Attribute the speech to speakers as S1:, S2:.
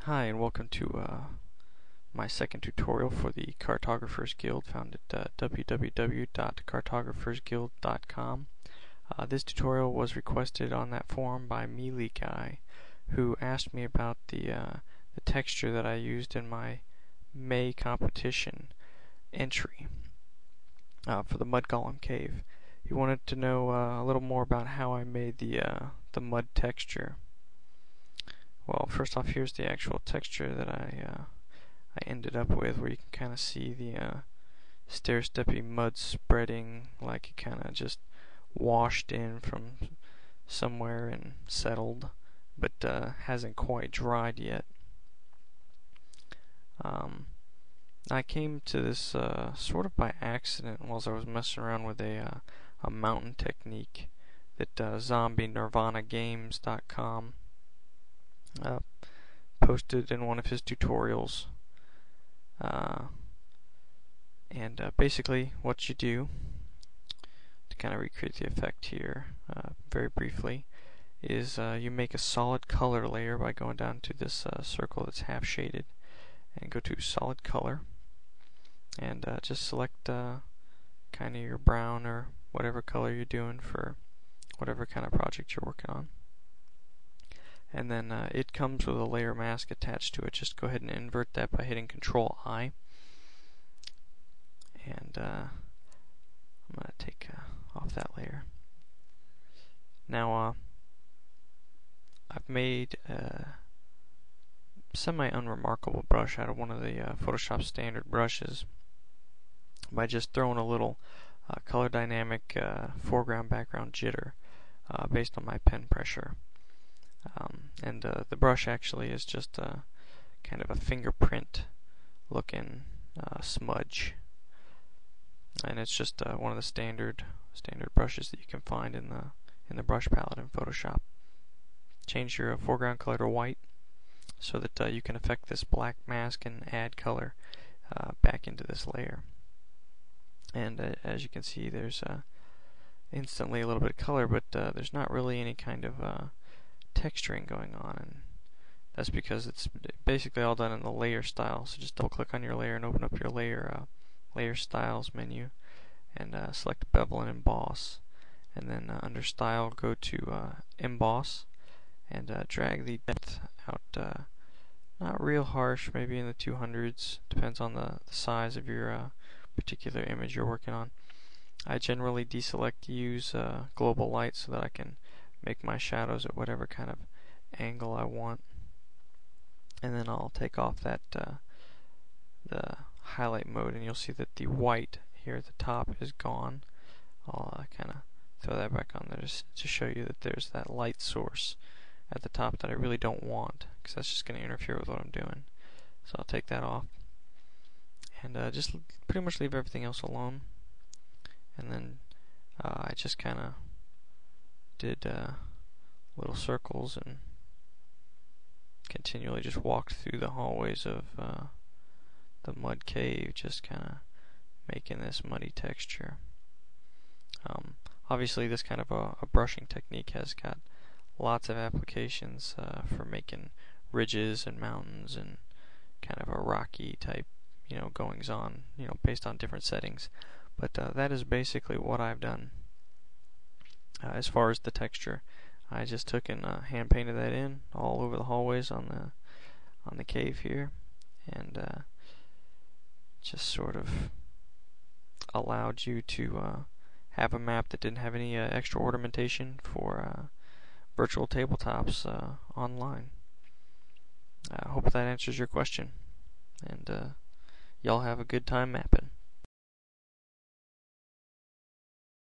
S1: Hi, and welcome to my second tutorial for the Cartographers Guild, found at www.cartographersguild.com. This tutorial was requested on that forum by Melee Guy, who asked me about the texture that I used in my May competition entry for the Mud Golem Cave. He wanted to know a little more about how I made the mud texture. Well, first off, here's the actual texture that I ended up with, where you can kind of see the stair-steppy mud spreading like it kind of just washed in from somewhere and settled, but hasn't quite dried yet. I came to this sort of by accident while I was messing around with a mountain technique that ZombieNirvanaGames.com posted in one of his tutorials. Basically what you do to kind of recreate the effect here very briefly is you make a solid color layer by going down to this circle that's half shaded and go to solid color and just select kind of your brown or whatever color you're doing for whatever kind of project you're working on. And then it comes with a layer mask attached to it. Just go ahead and invert that by hitting Control I. And I'm going to take off that layer. Now I've made a semi-unremarkable brush out of one of the Photoshop standard brushes by just throwing a little color dynamic foreground background jitter based on my pen pressure. The brush actually is just kind of a fingerprint looking smudge, and it's just one of the standard brushes that you can find in the brush palette in Photoshop. Change your foreground color to white so that you can affect this black mask and add color back into this layer. And as you can see, there's instantly a little bit of color, but there's not really any kind of texturing going on, and that's because it's basically all done in the layer style. So just double click on your layer and open up your layer styles menu and select bevel and emboss, and then under style go to emboss and drag the depth out not real harsh, maybe in the 200s, depends on the size of your particular image you're working on. I generally deselect use global light so that I can make my shadows at whatever kind of angle I want, and then I'll take off that the highlight mode, and you'll see that the white here at the top is gone. I'll kind of throw that back on there just to show you that there's that light source at the top that I really don't want, because that's just going to interfere with what I'm doing. So I'll take that off and just pretty much leave everything else alone. And then I just kind of did little circles and continually just walked through the hallways of the mud cave, just kind of making this muddy texture. Obviously this kind of a brushing technique has got lots of applications for making ridges and mountains and kind of a rocky type, goings on, based on different settings. But that is basically what I've done. As far as the texture, I just took and hand painted that in all over the hallways on the cave here, and just sort of allowed you to have a map that didn't have any extra ornamentation for virtual tabletops online. I hope that answers your question, and y'all have a good time mapping.